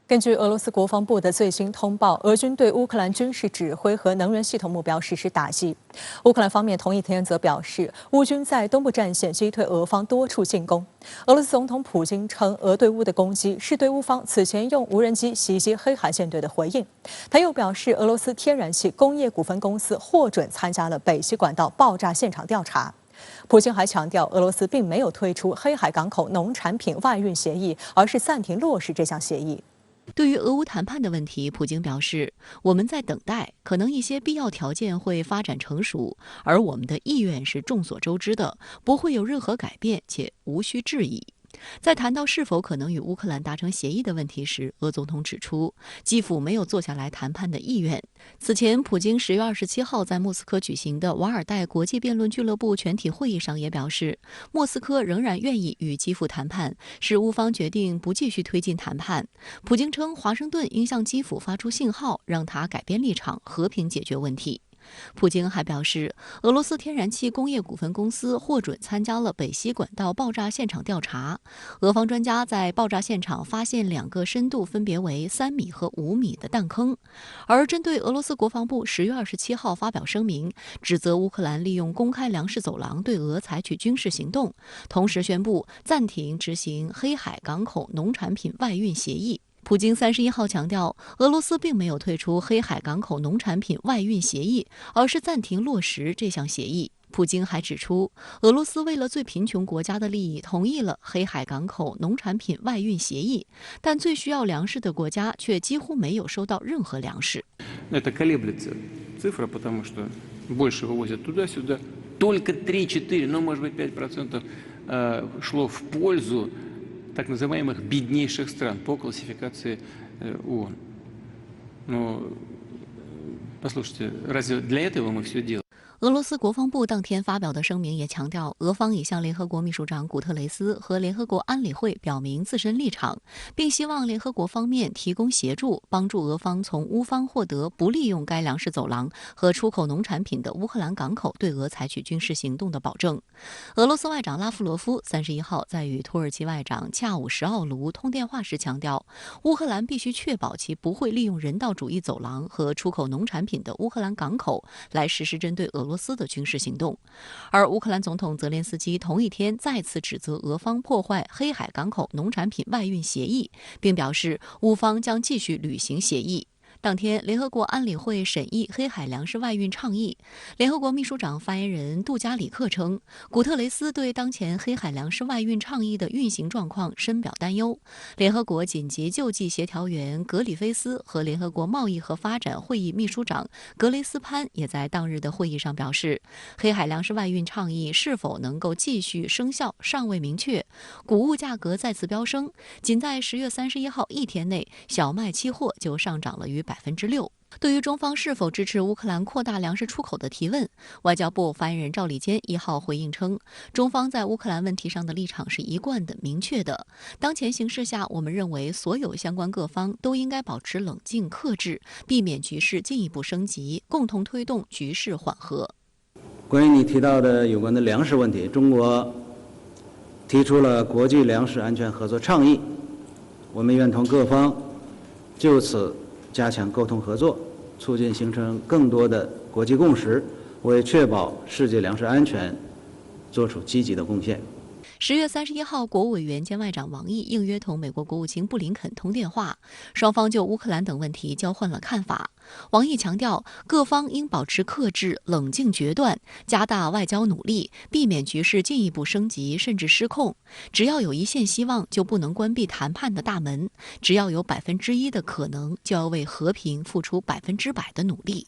根据俄罗斯国防部的最新通报，俄军对乌克兰军事指挥和能源系统目标实施打击。乌克兰方面同一天则表示，乌军在东部战线击退俄方多处进攻。俄罗斯总统普京称，俄对乌的攻击是对乌方此前用无人机袭击黑海舰队的回应。他又表示，俄罗斯天然气工业股份公司获准参加了北溪管道爆炸现场调查。普京还强调，俄罗斯并没有推出黑海港口农产品外运协议，而是暂停落实这项协议。对于俄乌谈判的问题，普京表示，我们在等待，可能一些必要条件会发展成熟，而我们的意愿是众所周知的，不会有任何改变，且无需质疑。在谈到是否可能与乌克兰达成协议的问题时，俄总统指出，基辅没有坐下来谈判的意愿。此前，普京10月27号在莫斯科举行的瓦尔代国际辩论俱乐部全体会议上也表示，莫斯科仍然愿意与基辅谈判，使乌方决定不继续推进谈判。普京称，华盛顿应向基辅发出信号，让他改变立场，和平解决问题。普京还表示，俄罗斯天然气工业股份公司获准参加了北溪管道爆炸现场调查。俄方专家在爆炸现场发现2个深度分别为3米和5米的弹坑。而针对俄罗斯国防部10月27号发表声明，指责乌克兰利用公开粮食走廊对俄采取军事行动，同时宣布暂停执行黑海港口农产品外运协议。普京31号强调，俄罗斯并没有退出黑海港口农产品外运协议，而是暂停落实这项协议。普京还指出，俄罗斯为了最贫穷国家的利益同意了黑海港口农产品外运协议，但最需要粮食的国家却几乎没有收到任何粮食。Это колеблется цифра, потому что больше вывозят туда-сюда. Только 3-4, ну, может быть, 5% шло в пользу так называемых беднейших стран по классификации ООН. Но, послушайте, разве для этого мы все делаем? 俄罗斯国防部当天发表的声明也强调，俄方已向联合国秘书长古特雷斯和联合国安理会表明自身立场，并希望联合国方面提供协助，帮助俄方从乌方获得不利用该粮食走廊和出口农产品的乌克兰港口对俄采取军事行动的保证。俄罗斯外长拉夫罗夫31号在与土耳其外长恰武什奥卢通电话时强调，乌克兰必须确保其不会利用人道主义走廊和出口农产品的乌克兰港口来实施针对俄罗斯的军事行动。而乌克兰总统泽连斯基同一天再次指责俄方破坏黑海港口农产品外运协议，并表示乌方将继续履行协议。当天，联合国安理会审议黑海粮食外运倡议。联合国秘书长发言人杜加里克称，古特雷斯对当前黑海粮食外运倡议的运行状况深表担忧。联合国紧急救济协调员格里菲斯和联合国贸易和发展会议秘书长格雷斯潘也在当日的会议上表示，黑海粮食外运倡议是否能够继续生效尚未明确。谷物价格再次飙升，仅在10月31号一天内，小麦期货就上涨了逾6%。对于中方是否支持乌克兰扩大粮食出口的提问，外交部发言人赵立坚1号回应称，中方在乌克兰问题上的立场是一贯的、明确的。当前形势下，我们认为所有相关各方都应该保持冷静克制，避免局势进一步升级，共同推动局势缓和。关于你提到的有关的粮食问题，中国提出了国际粮食安全合作倡议，我们愿同各方就此加强沟通合作，促进形成更多的国际共识，为确保世界粮食安全做出积极的贡献。10月31号，国务委员兼外长王毅应约同美国国务卿布林肯通电话，双方就乌克兰等问题交换了看法。王毅强调，各方应保持克制、冷静决断，加大外交努力，避免局势进一步升级甚至失控。只要有一线希望，就不能关闭谈判的大门；只要有1%的可能，就要为和平付出100%的努力。